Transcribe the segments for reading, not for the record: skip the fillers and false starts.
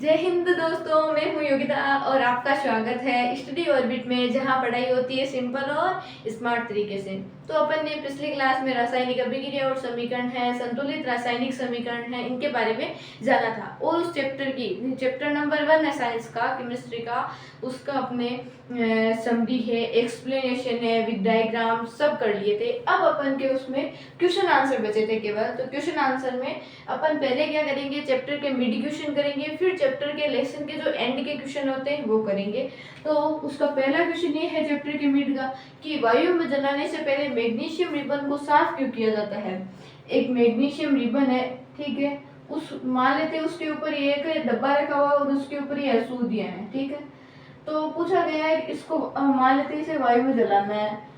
जय हिंद दोस्तों, मैं हूँ योगिता और आपका स्वागत है स्टडी ऑर्बिट में, जहाँ पढ़ाई होती है सिंपल और स्मार्ट तरीके से। तो अपन ने पिछली क्लास में रासायनिक अभिक्रिया और समीकरण है, संतुलित रासायनिक समीकरण है, इनके बारे में जाना था। और उस चैप्टर नंबर 1 है साइंस का, केमिस्ट्री का, उसका अपने समरी है, एक्सप्लेनेशन है, विद डायग्राम सब कर लिए थे। अब अपन के उसमें क्वेश्चन आंसर बचे थे केवल। तो क्वेश्चन आंसर में अपन पहले क्या करेंगे, चैप्टर के मिड क्वेश्चन करेंगे, फिर चैप्टर के लेसन के जो एंड के क्वेश्चन होते हैं वो करेंगे। तो उसका पहला क्वेश्चन ये है चैप्टर के मिड का कि वायु में जलाने से पहले मैग्नीशियम रिबन को साफ क्यों किया जाता है। एक मैग्नीशियम रिबन है, ठीक है, उस मान लेते हैं उसके ऊपर ये एक डब्बा रखा हुआ और उसके ऊपर ये अशुद्धियां हैं, ठीक है। तो पूछा गया है इसको मान लेते हैं इसे वायु में जलाना है।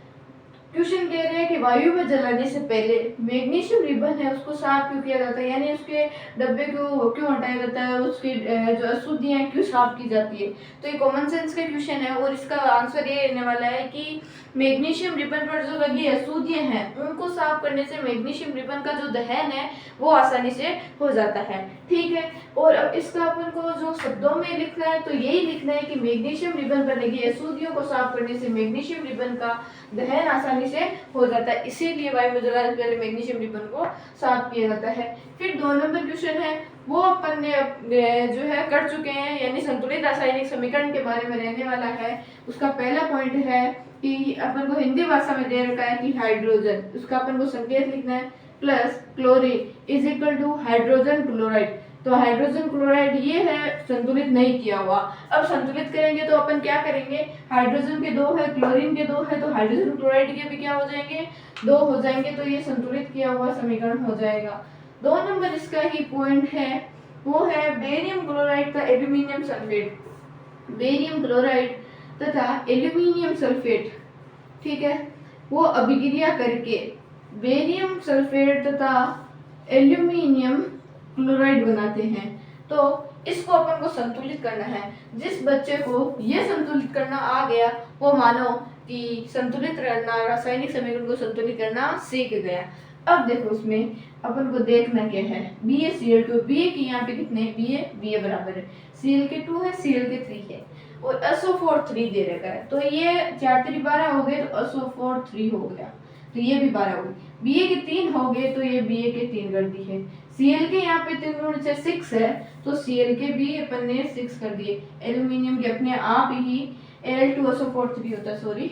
क्वेश्चन कह रहे हैं कि वायु में जलाने से पहले मैग्नीशियम रिबन है उसको साफ क्यों किया जाता है, यानी उसके डब्बे को क्यों हटाया जाता है, उसकी जो अशुद्धियां क्यों साफ की जाती है। तो ये कॉमन सेंस का क्वेश्चन है और इसका आंसर ये रहने वाला है कि मैग्नीशियम रिबन पर जो लगी अशुद्धियां हैं उनको साफ करने से मैग्नीशियम रिबन का जो दहन है वो आसानी से हो जाता है, ठीक है। और अब इसका अपन को जो शब्दों में लिखना है तो यही लिखना है कि मैग्नीशियम रिबन पर लगी अशुद्धियों को साफ करने से मैग्नीशियम रिबन का दहन आसानी से हो जाता है, इसीलिए वायु में जलाने से पहले मैग्नीशियम रिबन को साफ किया जाता है। फिर 2 नंबर क्वेश्चन है वो अपन ने जो है कर चुके हैं, यानी संतुलित रासायनिक समीकरण के बारे में रहने वाला है। उसका पहला पॉइंट है कि अपन को हिंदी भाषा में दे रखा है कि हाइड्रोजन, उसका अपन को संकेत लिखना है plus chlorine is equal to hydrogen chloride. तो हाइड्रोजन क्लोराइड ये है संतुलित नहीं किया हुआ। अब संतुलित करेंगे तो अपन क्या करेंगे, हाइड्रोजन के 2 है, क्लोरीन के 2 है, तो हाइड्रोजन क्लोराइड के भी क्या हो जाएंगे, 2 हो जाएंगे। तो ये संतुलित किया हुआ समीकरण हो जाएगा। 2 नंबर इसका ही पॉइंट है वो है बेरियम क्लोराइड का एल्यूमिनियम सल्फेट। बेरियम क्लोराइड तथा एल्यूमिनियम सल्फेट, ठीक है, वो अभिक्रिया करके बेरियम सल्फेट तथा एल्यूमिनियम क्लोराइड बनाते हैं। तो इसको अपन को संतुलित करना है। जिस बच्चे को ये संतुलित करना आ गया वो मानो कि संतुलित करना, रासायनिक समीकरण को संतुलित करना सीख गया। अब देखो उसमें अपन को देखना क्या है, BaCl2, Ba की यहाँ पे कितने हैं, Ba बराबर है Cl के 2 है, Cl के 3 है और SO4 3 दे रखा है। तो ये 4 3 12 हो गए, तो SO4 3 हो गया, तो ये भी 12 हो गई। Ba के 3 हो गए तो ये Ba के 3 कर दी है। Cl के यहाँ पे 3 गुण से 6 है, तो Cl के भी अपन ने 6 कर दिए। एल्यूमिनियम के अपने आप ही Al2SO4 3 होता है, सॉरी,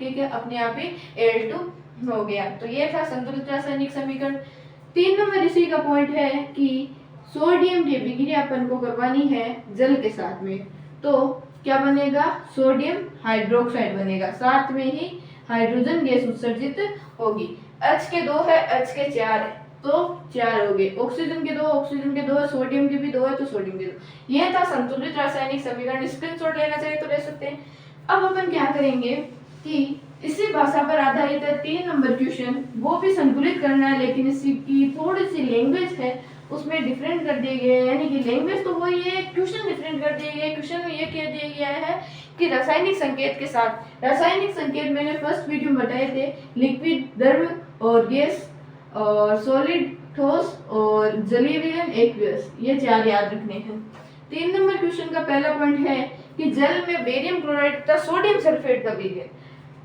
ठीक है, अपने आप ही Al2 हो गया। तो ये था संतुलित रासायनिक समीकरण। 3 नंबर इसी का पॉइंट है कि सोडियम की अभिक्रिया अपन को करवानी है जल के साथ में। तो क्या बनेगा, सोडियम हाइड्रोक्साइड बनेगा, साथ में ही हाइड्रोजन गैस उत्सर्जित होगी। H के 2 है, H के 4 है, तो 4 हो गए। ऑक्सीजन के 2, ऑक्सीजन के 2 है, सोडियम के भी 2 है, तो सोडियम के 2। यह था संतुलित रासायनिक समीकरण। स्क्रीनशॉट लेना चाहिए तो ले सकते हैं। अब अपन क्या करेंगे कि इसी भाषा पर आधारित है 3 नंबर क्वेश्चन, वो भी संतुलित करना है, लेकिन इसकी थोड़ी सी लैंग्वेज है उसमें डिफरेंट कर दिए गए हैं। यानी कि लैंग्वेज तो वही है, क्वेश्चन डिफरेंट कर दिए गए। क्वेश्चन में ये कह दिया गया है कि रासायनिक संकेत के साथ, रासायनिक संकेत मैंने फर्स्ट वीडियो में बताए थे, लिक्विड द्रव और गैस और सॉलिड ठोस और जलीय विलयन एक्वियस, ये 4 याद रखने हैं। 3 नंबर क्वेश्चन का पहला पॉइंट है कि जल में बेरियम क्लोराइड तथा सोडियम सल्फेट का विलयन।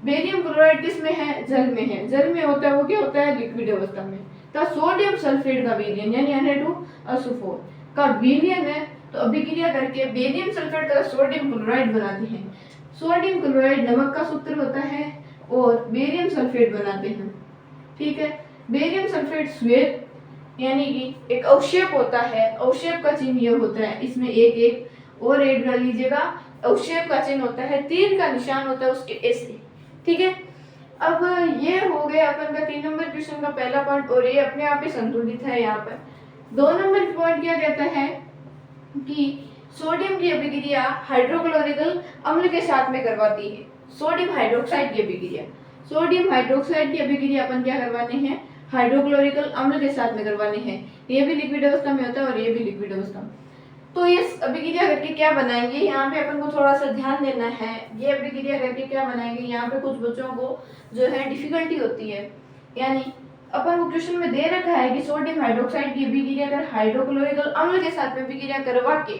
बेरियम क्लोराइड किस में है, जल में है। जल में होता है वो क्या होता है, लिक्विड अवस्था में। तो सोडियम सल्फेट का विलयन यानी Na2SO4 का विलयन है, तो अभिक्रिया करके बेरियम सल्फेट तथा सोडियम क्लोराइड बनाते हैं। सोडियम क्लोराइड नमक का सूत्र होता है और बेरियम सल्फेट बनाते हैं, ठीक है। बेरियम सल्फेट श्वेत यानी कि एक अवक्षेप होता है, अवक्षेप का चिन्ह ये होता है, इसमें एक एक और ऐड कर लीजिएगा। अवक्षेप का चिन्ह होता है, तीर का निशान होता है उसके ऐसे, ठीक है। अब ये हो गया अपन का 3 नंबर क्वेश्चन का पहला पॉइंट, और ये अपने आप ही संतुलित है। यहाँ पर 2 नंबर पॉइंट क्या कहता है कि सोडियम की अभिक्रिया हाइड्रोक्लोरिक अम्ल के साथ में करवाती है। सोडियम हाइड्रोक्साइड की अभिक्रिया, सोडियम हाइड्रोक्साइड की अभिक्रिया अपन क्या करवाने हैं, हाइड्रोक्लोरिक अम्ल के साथ में करवाने हैं। ये भी लिक्विड अवस्था में होता है और ये भी लिक्विड अवस्था में। तो ये अभिक्रिया करके क्या बनाएंगे, यहाँ पे अपन को थोड़ा सा ध्यान देना है। ये अभिक्रिया करके क्या बनाएंगे, यहाँ पे कुछ बच्चों को जो है डिफिकल्टी होती है, यानी अपन को क्वेश्चन में दे रखा है कि सोडियम हाइड्रोक्साइड की अभिक्रिया अगर हाइड्रोक्लोरिक अम्ल के साथ में अभिक्रिया करवा के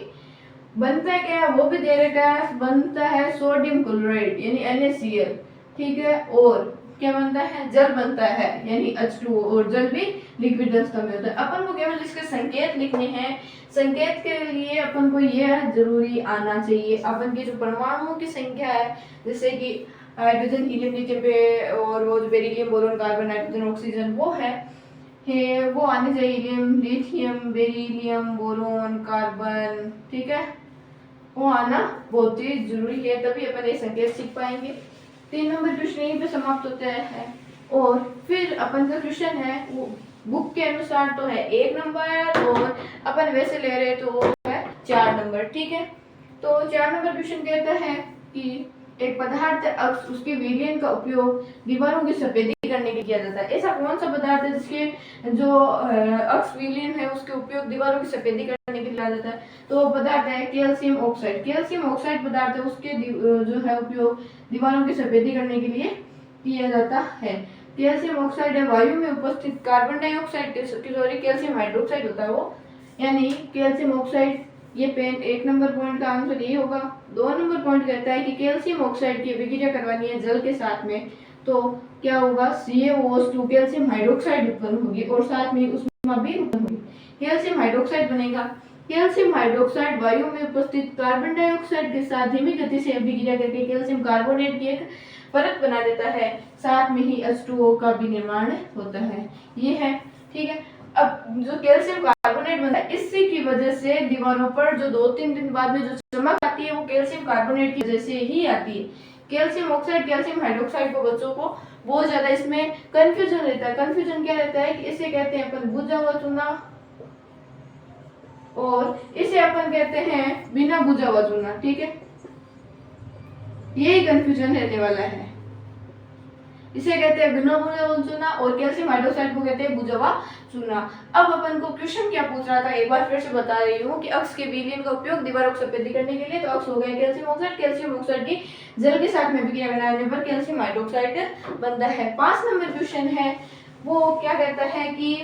बनता है क्या, वो भी दे रखा है, बनता है सोडियम क्लोराइड यानी NaCl, ठीक है। और क्या बनता है, जल बनता है यानी H2O, और जल भी लिक्विड अवस्था में होता है। अपन को केवल इसके संकेत लिखने हैं। संकेत के लिए अपन को यह जरूरी आना चाहिए, अपन के जो परमाणुओं की संख्या है, जैसे कि हाइड्रोजन हीलियम लिथियम पे, और वो जो beryllium boron carbon nitrogen oxygen वो है वो आने चाहिए, helium lithium beryllium boron carbon, ठीक है, वो आना बहुत ही जरूरी है, तभी अपन ये संकेत सीख पाएंगे। 3 नंबर क्वेश्चन यहीं पे समाप्त होता है। और फिर अपन का क्वेश्चन है वो बुक के अनुसार तो है 1 नंबर, और अपन वैसे ले रहे तो वो है 4 नंबर, ठीक है। तो 4 नंबर क्वेश्चन कहता है कि एक पदार्थ अक्स उसके विलयन का उपयोग दीवारों की सफेदी करने के लिए किया जाता है। ऐसा कौन सा पदार्थ है जिसके जो अक्स विलयन है उसके उपयोग दीवारों की सफेदी करने के लिए किया जाता है? तो पदार्थ है कैल्शियम ऑक्साइड। कैल्शियम ऑक्साइड पदार्थ है उसके जो है उपयोग दीवारों की सफेदी करने के लिए किया जाता है। कैल्शियम ऑक्साइड है वायु में उपस्थित carbon dioxide, sorry calcium hydroxide होता है वो, यानी कैल्शियम ऑक्साइड। ये 1 नंबर पॉइंट का आंसर ये होगा। 2 नंबर पॉइंट कहता है कि कैल्शियम ऑक्साइड की अभिक्रिया करवानी है जल के साथ में, तो क्या होगा, CaOH2 कैल्शियम हाइड्रोक्साइड उत्पन्न होगी और साथ में उष्मा भी उत्पन्न होगी, कैल्शियम हाइड्रोक्साइड बनेगा। कैल्शियम हाइड्रोक्साइड वायु में उपस्थित कार्बन डाइऑक्साइड के साथ धीमी गति से अभिक्रिया करके कैल्शियम कार्बोनेट की एक परत बना देता है, साथ में ही H2O का भी निर्माण होता है। ये है, ठीक है। अब जो कैल्शियम कार्बोनेट बनता है, इसी की वजह से दीवारों पर जो 2-3 दिन बाद में जो चमक आती है वो कैल्शियम कार्बोनेट की वजह से ही आती है। कैल्शियम ऑक्साइड कैल्शियम हाइड्रोक्साइड को बच्चों को बहुत ज्यादा इसमें कंफ्यूजन रहता है। कंफ्यूजन क्या रहता है कि इसे कहते हैं अपन बुझा हुआ चूना, और इसे अपन कहते हैं बिना बुझा हुआ चूना, ठीक है। यही कंफ्यूजन रहने वाला है। इसे कहते हैं बिना बुझा हुआ चूना और कैल्शियम हाइड्रोक्साइड को कहते हैं बुझा हुआ चूना। अब अपन को क्वेश्चन क्या पूछ रहा था, एक बार फिर से बता रही हूँ कि अक्स के विलयन का उपयोग दीवारों को सफेदी करने के लिए, तो अक्स हो गया कैल्शियम ऑक्साइड की जल के साथ में अभिक्रिया बनाने पर कैल्शियम हाइड्रोक्साइड बनता है। 5 नंबर क्वेश्चन है वो क्या कहता है कि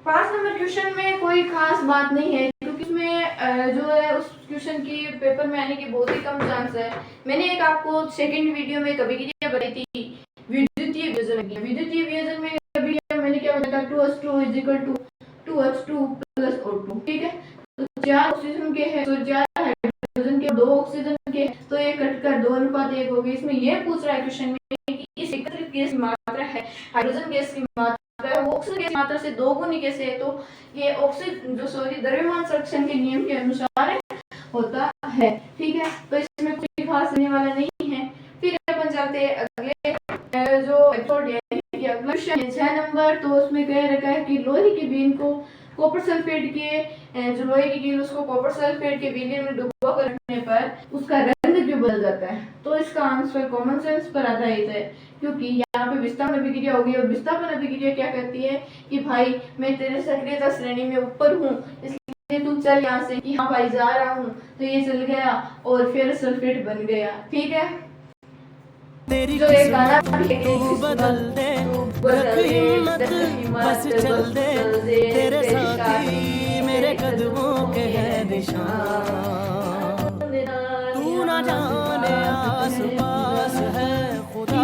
5 नंबर क्वेश्चन में कोई खास बात नहीं है, क्योंकि उसमें जो है उस क्वेश्चन की पेपर में आने की बहुत ही कम चांस है। मैंने एक आपको सेकंड वीडियो में अभिक्रिया बताई थी विद्युतीय वियोजन की। विद्युतीय वियोजन में अभिक्रिया मैंने क्या बताया, 2H2 = 2H2 + O2, ठीक है। तो 4 ऑक्सीजन के हैं, तो 4 हाइड्रोजन के 2 ऑक्सीजन के, तो ये कटकर 2:1 होगी। इसमें ये पूछ रहा है क्वेश्चन में कि इस एकत्रित गैस की मात्रा है, हाइड्रोजन गैस की मात्रा वो ऑक्सीजन गैस की मात्रा से 2 गुनी कैसे है, तो ये ऑक्सीजन जो द्रव्यमान संरक्षण के नियम के अनुसार होता है, ठीक है। तो इसमें कुछ खास रहने वाला नहीं है। फिर अपन चलते हैं अगले जो एपिसोड यानी कि अगला क्वेश्चन है 6 नंबर। तो उसमें कह रखा है कि लोहे की बीन को कॉपर सल्फेट के जो लोहे की कील उसको कॉपर सल्फेट के विलयन में डुबो कर रखने पर उसका रंग क्यों बदल जाता है? तो इसका आंसर कॉमन सेंस पर आधारित है, क्योंकि यहाँ पे विस्थापन अभिक्रिया होगी और विस्थापन अभिक्रिया क्या कहती है कि भाई मैं तेरे सक्रियता श्रेणी में ऊपर हूँ, इसलिए तू चल यहाँ से, कि हाँ भाई जा रहा हूँ, तो ये चल गया और फिर सल्फेट बन गया, ठीक है। तेरी जो एक गाना तू बदल दे, रख हिम्मत बस चल दे, तेरे साथी मेरे कदमों के है निशान, तू ना जाने आस पास है खुदा।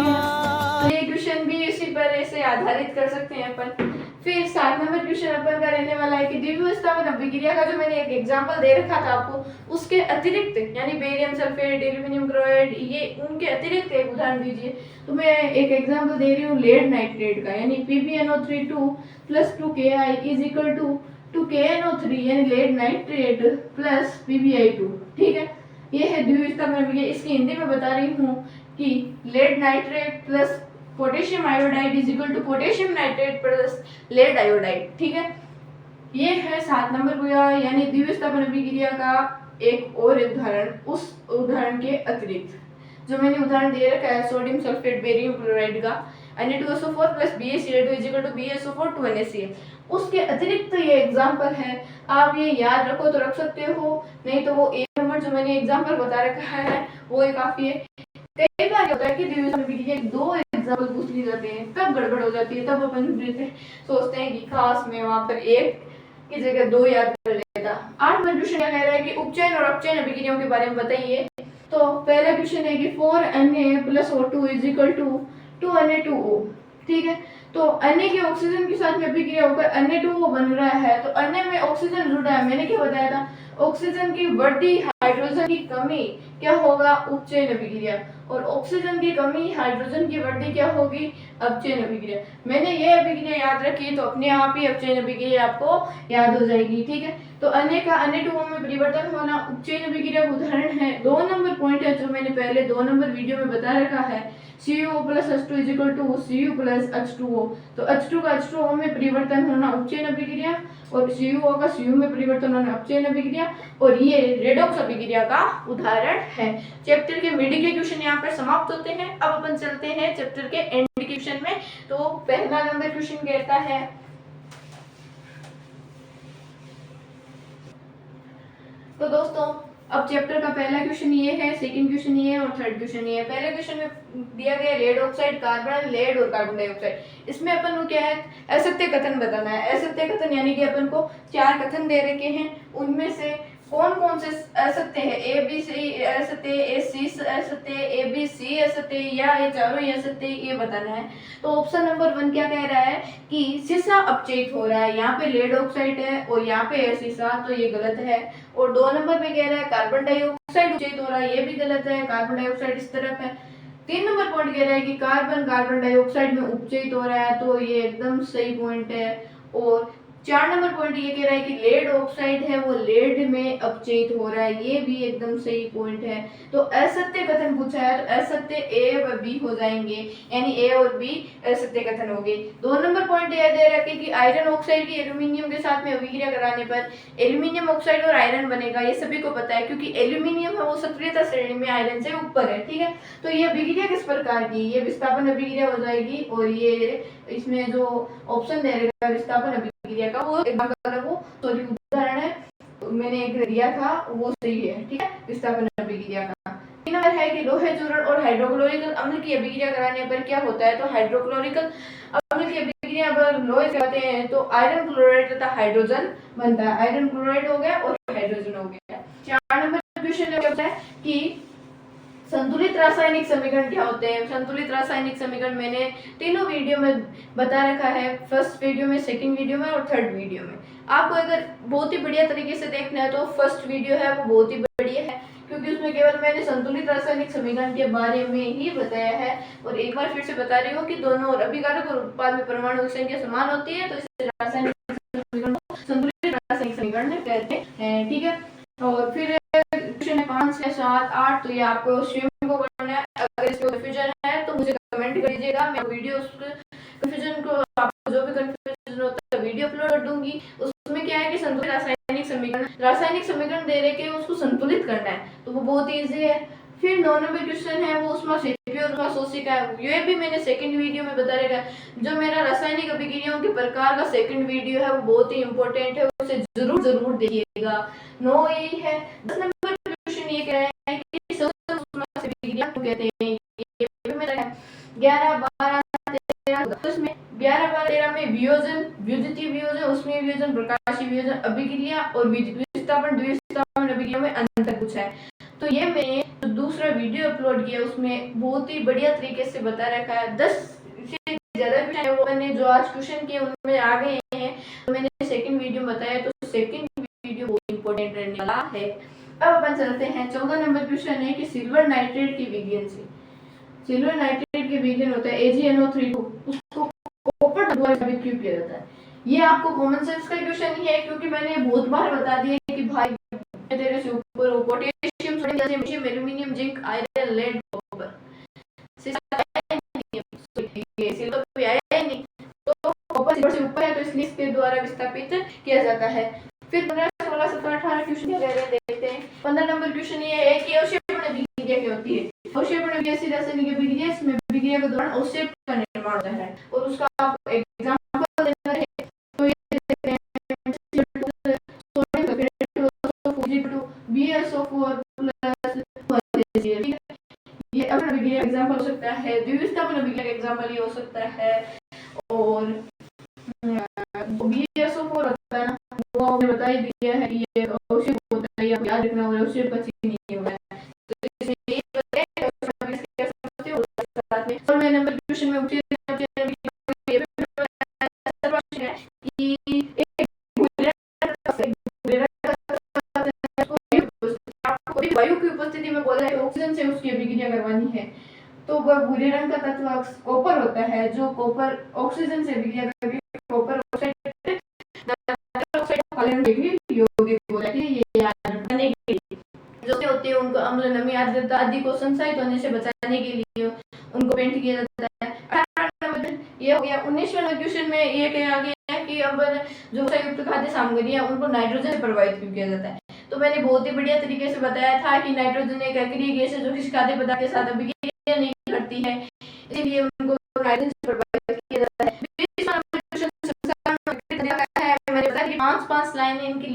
ये क्वेश्चन भी इसी पर ऐसे आधारित कर सकते हैं अपन। फिर 7 नंबर क्वेश्चन अपन का रहने वाला है कि द्वितीय विस्थापन अभिक्रिया का जो मैंने एक एग्जांपल दे रखा था आपको, उसके अतिरिक्त यानी बेरियम सल्फेट, एल्यूमिनियम क्लोराइड, ये उनके अतिरिक्त एक उदाहरण दीजिए। तो मैं एक एग्जांपल दे रही हूँ लेड नाइट्रेट का, यानी PbNO3 + 2Ki = 2KNO3 यानी लेड नाइट्रेट + PbI2, ठीक है। ये है द्वितीय विस्थापन अभिक्रिया। इसकी हिंदी में बता रही हूँ कि lead nitrate + potassium iodide = potassium nitrate + lead iodide, ठीक है। ये है 7 नंबर को, यानी द्वितीय विस्थापन अभिक्रिया का एक और उदाहरण, उस उदाहरण के अतिरिक्त जो मैंने उदाहरण दे रखा है सोडियम सल्फेट बेरियम क्लोराइड का Na2SO4 + BaCl2 = BaSO4 2NaCl, उसके अतिरिक्त ये एग्जांपल है। आप ये याद रखो तो रख सकते हो, नहीं तो वो 1 नंबर जो मैंने एग्जांपल बता रखा है वो ही काफी है। कई बार क्या होता है कि द्वितीय विस्थापन अभिक्रिया 2 एग्जाम्पल पूछ लिए जाते हैं, तब गड़बड़ हो जाती है, तब अपन सोचते हैं कि खास में वहां पर एक की जगह दो याद कर लेता। 8 नंबर क्वेश्चन क्या कह रहा है कि उपचयन और अपचयन अभिक्रियाओं के बारे में बताइए। तो पहला क्वेश्चन है कि 4Na+O2 = 2Na2O। ठीक है, तो Na के ऑक्सीजन के साथ में अभिक्रिया होकर Na2O बन रहा है। तो Na में ऑक्सीजन जुड़ा है, मैंने क्या बताया था, ऑक्सीजन की बढ़ती, हाइड्रोजन की कमी क्या होगा, उपचयन अभिक्रिया, और ऑक्सीजन की कमी, हाइड्रोजन की बढ़ती क्या होगी, अपचयन अभिक्रिया। मैंने ये अभिक्रिया याद रखी तो अपने आप ही अपचयन अभिक्रिया आपको याद हो जाएगी। ठीक है, तो Na का Na2O में परिवर्तन होना उपचयन अभिक्रिया का उदाहरण है। 2 नंबर पॉइंट है जो मैंने पहले 2 नंबर वीडियो में बता रखा है, CuO+H2 = Cu+H2O। तो H2 का H2O में परिवर्तन होना उपचयन अभिक्रिया, और CuO का Cu में परिवर्तन होना अपचयन अभिक्रिया, और ये रेडॉक्स अभिक्रिया का उदाहरण है। चैप्टर के मिड के क्वेश्चन यहाँ पर समाप्त होते हैं। अब अपन चलते हैं चैप्टर के एंड के क्वेश्चन में। तो पहला नंबर क्वेश्चन कहता है, तो दोस्तों अब चैप्टर का पहला क्वेश्चन ये है, सेकंड क्वेश्चन ये है और थर्ड क्वेश्चन ये है। पहले क्वेश्चन में दिया गया लेड ऑक्साइड, कार्बन, लेड और कार्बन डाइऑक्साइड। इसमें अपन को क्या है, असत्य कथन बताना है। असत्य कथन यानी कि अपन को 4 कथन दे रखे हैं, उनमें से कौन कौन से असत्य है, ए बी सी असत्य, ए सी असत्य, ए बी सी असत्य, या ये चारों ही असत्य, ये बताना है। तो ऑप्शन नंबर 1 क्या कह रहा है कि शीशा अपचयित हो रहा है, यहाँ पे लेड ऑक्साइड है और यहाँ पे है शीशा, तो ये गलत है। और 2 नंबर में कह रहा है कार्बन डाइऑक्साइड अपचयित हो रहा है, ये भी गलत है, कार्बन डाइऑक्साइड इस तरफ है। 3 नंबर पॉइंट कह रहा है कि कार्बन डाइऑक्साइड में उपचयित हो रहा है, तो ये एकदम सही पॉइंट है। और 4 नंबर पॉइंट ये कह रहा है कि लेड ऑक्साइड है वो लेड में अपचयित हो रहा है, ये भी एकदम सही पॉइंट है। तो असत्य कथन पूछा है, तो असत्य ए व बी हो जाएंगे, यानी ए और बी असत्य कथन होंगे। 2 नंबर पॉइंट यह दे रखा है कि आयरन ऑक्साइड की एल्यूमिनियम के साथ में अभिक्रिया कराने पर एल्यूमिनियम ऑक्साइड और आयरन बनेगा, ये सभी को पता है, क्योंकि एल्यूमिनियम है वो सक्रियता श्रेणी में आयरन से ऊपर है। ठीक है, तो ये अभिक्रिया किस प्रकार की, ये विस्थापन अभिक्रिया हो जाएगी। और ये इसमें जो ऑप्शन दे रखा है विस्थापन अभिक्रिया का, वो एक उदाहरण है, मैंने एक दिया था वो सही है। ठीक है, विस्थापन अभिक्रिया का। 3 नंबर है कि लोहे चूर्ण और हाइड्रोक्लोरिक अम्ल की अभिक्रिया कराने पर क्या होता है। तो हाइड्रोक्लोरिक अम्ल की अभिक्रिया पर लोहे कराते हैं तो आयरन क्लोराइड तथा हाइड्रोजन बनता है, आयरन क्लोराइड हो गया और हाइड्रोजन हो गया। 4 नंबर क्वेश्चन होता है कि संतुलित रासायनिक समीकरण क्या होते हैं। संतुलित रासायनिक समीकरण मैंने तीनों वीडियो में बता रखा है, फर्स्ट वीडियो में, सेकंड वीडियो में और थर्ड वीडियो में। आपको अगर बहुत ही बढ़िया तरीके से देखना है तो फर्स्ट वीडियो है वो बहुत ही बढ़िया है, क्योंकि उसमें केवल मैंने संतुलित रासायनिक समीकरण के बारे में ही बताया है। और एक बार फिर से बता रही हूँ कि दोनों अभिकारक और उत्पाद में परमाणु की संख्या समान होती है, तो इसे रासायनिक समीकरण को संतुलित रासायनिक समीकरण कहते हैं। ठीक है, और फिर क्वेश्चन 5, 6, 7, 8, तो ये आपको स्वयं को करना है। अगर इसमें कंफ्यूजन है तो मुझे कमेंट कर दीजिएगा, मैं वीडियो कंफ्यूजन को, आपको जो भी कंफ्यूजन होता है वीडियो अपलोड कर दूंगी। उसमें क्या है कि संतुलित रासायनिक समीकरण दे रहे कि उसको संतुलित करना है, तो वो बहुत इजी है। फिर 9 नंबर क्वेश्चन है वो ऊष्माक्षेपी और ऊष्माशोषी का है, ये भी मैंने सेकंड वीडियो में बता रखा है। जो मेरा रासायनिक अभिक्रियाओं के प्रकार का सेकंड वीडियो है वो बहुत ही इंपॉर्टेंट है, उसे जरूर देखिएगा। 9 यही है। 10 नंबर क्वेश्चन ये कह रहा है कि ऊष्माक्षेपी अभिक्रिया क्यों कहते हैं, ये भी मेरा है। 11, 12, 13, उसमें 11, 12, 13 में वियोजन, विद्युतीय वियोजन, ऊष्मीय वियोजन, प्रकाशीय वियोजन अभिक्रिया और विस्थापन, द्विविस्थापन अभिक्रिया में अंतर पूछा है। तो ये मैंने जो दूसरा वीडियो अपलोड किया उसमें बहुत ही बढ़िया तरीके से बता रखा है। 10 से ज्यादा क्वेश्चन है वो मैंने जो आज क्वेश्चन किए उनमें आ गए हैं, तो मैंने सेकंड वीडियो में बताया, तो सेकंड वीडियो बहुत इंपॉर्टेंट रहने वाला है। अब अपन चलते हैं 14 नंबर क्वेश्चन है कि सिल्वर नाइट्रेट की विघटन से, सिल्वर नाइट्रेट के विघटन होता है AgNO3, उसको कॉपर द्वारा विघटित किया जाता है। ये आपको कॉमन सेंस का क्वेश्चन ही है, क्योंकि मैंने बहुत बार बता दिया कि भाई तेरे से ऊपर potassium, sodium, aluminium, zinc, iron, lead, copper, silver भी आया नहीं, तो कॉपर सिल्वर से ऊपर है, तो इसलिए इसके द्वारा विस्थापित किया जाता है। फिर 15, 16, 17, 18 क्वेश्चन देखते हैं। 15 नंबर क्वेश्चन ये है कि अवक्षेपण अभिक्रिया क्या होती है। अवक्षेपण अभिक्रिया ऐसी रासायनिक अभिक्रिया इसमें अभिक्रिया के दौरान अवक्षेप का निर्माण होता है, और उसका आपको एग्जांपल देना है। तो ये देखते हैं सोडियम BSO4 प्लस, ये अभिक्रिया अभिक्रिया एग्जाम्पल हो सकता है, द्विविस्थापन अभिक्रिया का एग्जाम्पल ये हो सकता है। और BSO4 होता है ना, वो आपने बता ही दिया है कि ये अवश्य होता है, ये आप याद रखना होगा, अवश्य पची नहीं होगा। तो इसमें ये बताया साथ में और मैं नंबर क्वेश्चन में उठी वायु की उपस्थिति में बोला है ऑक्सीजन से उसकी अभिक्रिया करवानी है, तो वह भूरे रंग का तत्व कॉपर होता है, जो कॉपर ऑक्सीजन से अभिक्रिया करके कॉपर ऑक्साइड जो होते हैं उनको अम्ल, नमी, आर्द्रता आदि को संसाधित होने से बचाने के लिए उनको पेंट किया जाता है। ये हो गया। 19वें नंबर क्वेश्चन में ये कहा गया है कि अब जो संयुक्त खाद्य सामग्री है उनको नाइट्रोजन से प्रभावित क्यों किया जाता है। तो मैंने बहुत ही बढ़िया तरीके से बताया था कि नाइट्रोजन एक अक्रिय गैस है जो किसी खाद्य पदार्थ के साथ अभिक्रिया नहीं करती है, इसलिए उनको नाइट्रोजन से प्रभावित किया जाता है। मैंने बताया कि 5-5 लाइनें इनकी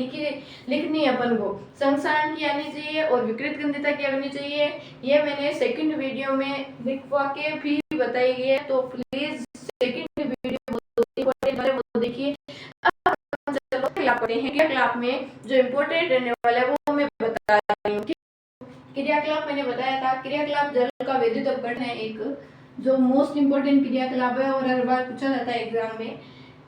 लिखनी है अपन को, संसारण की आनी चाहिए और विकृत गंधिता की आनी चाहिए। ये मैंने सेकंड वीडियो में लिखवा के भी बताई गई है, तो प्लीज सेकंड वीडियो वो देखिए। अब चलो क्रियाकलाप पढ़ते हैं। क्रियाकलाप में जो इम्पोर्टेंट रहने वाला है वो मैं बता रही हूँ। क्रियाकलाप मैंने बताया था, क्रियाकलाप जल का वैद्युत अपघटन है एक जो मोस्ट इम्पोर्टेंट क्रियाकलाप है और हर बार पूछा जाता है एग्जाम में।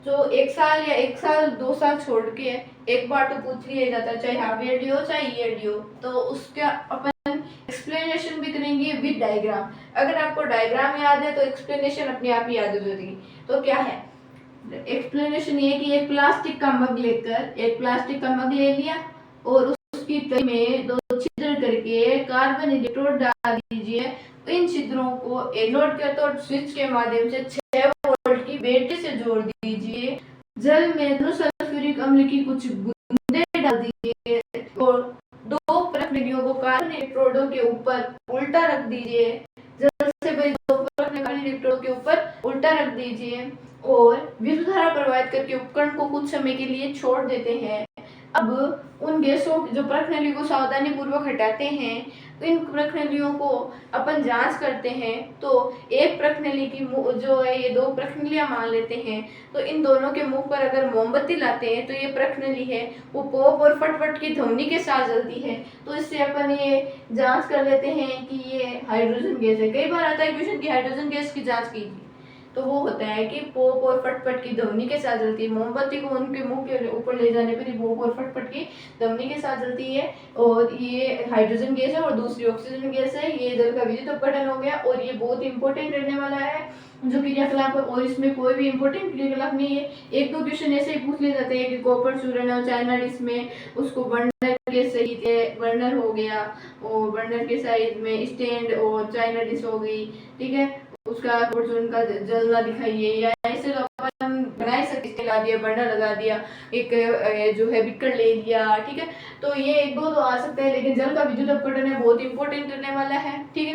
जो 1 साल या 1 साल 2 साल छोड़ के एक बार तो पूछ लिया जाता है, चाहे हाफ ईयरली हो चाहे ईयरली हो, तो उसका अपन एक्सप्लेनेशन भी करेंगे विद डायग्राम। अगर आपको डायग्राम याद है तो एक्सप्लेनेशन अपने आप ही याद हो जाएगी। तो क्या है एक्सप्लेनेशन? ये कि एक प्लास्टिक का मग ले लिया और उसकी तली में 2 छिद्र करके कार्बन इलेक्ट्रोड डाल दीजिए। इन छिद्रों को एनोड कैथोड स्विच के माध्यम से 6 वोल्ट की बैटरी से जोड़ दीजिए। जल में सल्फ्यूरिक अम्ल की कुछ बूंदें डाल दीजिए और 2 प्रक्रियाओं को कार्बन इलेक्ट्रोडों के ऊपर उल्टा रख दीजिए। जल से भरी 2 कार्बन इलेक्ट्रोडों के ऊपर उल्टा रख दीजिए और विद्युत धारा प्रवाहित करके उपकरण को कुछ समय के लिए छोड़ देते हैं। अब उन गैसों जो प्रक्रिया को सावधानी पूर्वक हटाते हैं, तो इन प्रक्रियाओं को अपन जांच करते हैं। तो एक प्रक्रिया की जो है ये 2 प्रक्रिया मान लेते हैं, तो इन दोनों के मुख पर अगर मोमबत्ती लाते हैं तो ये प्रक्रिया है वो पॉप और फटफट की ध्वनि के साथ जलती है। तो इससे अपन ये जांच कर लेते हैं कि ये हाइड्रोजन गैस है। कई बार आता है क्वेश्चन की हाइड्रोजन गैस की जांच कीजिए, तो वो होता है कि पोप और फटफट की ध्वनि के साथ जलती है। मोमबत्ती को उनके मुंह के ऊपर ले जाने पर पोप और फटफट की ध्वनि के साथ जलती है और ये हाइड्रोजन गैस है और दूसरी ऑक्सीजन गैस है। ये जल का विद्युत अपघटन हो गया और ये बहुत इंपॉर्टेंट रहने वाला है जो क्रियाकलाप है, और इसमें कोई भी इंपॉर्टेंट क्रियाकलाप नहीं है। 1-2 क्वेश्चन ऐसे ही पूछ ले जाते हैं कि कॉपर चूर्ण और चाइना डिश में उसको बर्नर के सहित बर्नर हो गया और बर्नर के साइड में स्टैंड और चाइना डिश हो गई, ठीक है, उसका चूर्ण का जलना दिखाइए, या ऐसे तो अपन बना सकते, लगा दिया बर्नर लगा दिया, एक जो है बिक्कर ले लिया, ठीक है। तो ये 1-2 तो आ सकते हैं, लेकिन जल का विद्युत अपघटन है बहुत इंपॉर्टेंट रहने वाला है, ठीक है।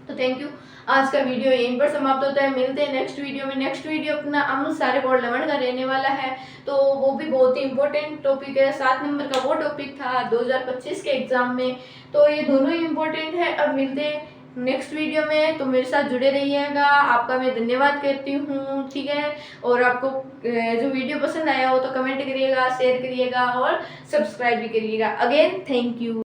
तो थैंक यू, आज का वीडियो यहीं पर समाप्त होता है। मिलते हैं नेक्स्ट वीडियो में। नेक्स्ट वीडियो अपना अमृत सारे बोर्ड लवण का रहने वाला है, तो वो भी बहुत ही इंपॉर्टेंट टॉपिक है। 7 नंबर का वो टॉपिक था 2025 के एग्जाम में, तो ये दोनों ही इंपॉर्टेंट है। अब मिलते हैं नेक्स्ट वीडियो में, तो मेरे साथ जुड़े रहिएगा। आपका मैं धन्यवाद करती हूँ, ठीक है। और आपको जो वीडियो पसंद आया हो तो कमेंट करिएगा, शेयर करिएगा और सब्सक्राइब भी करिएगा। Again thank you.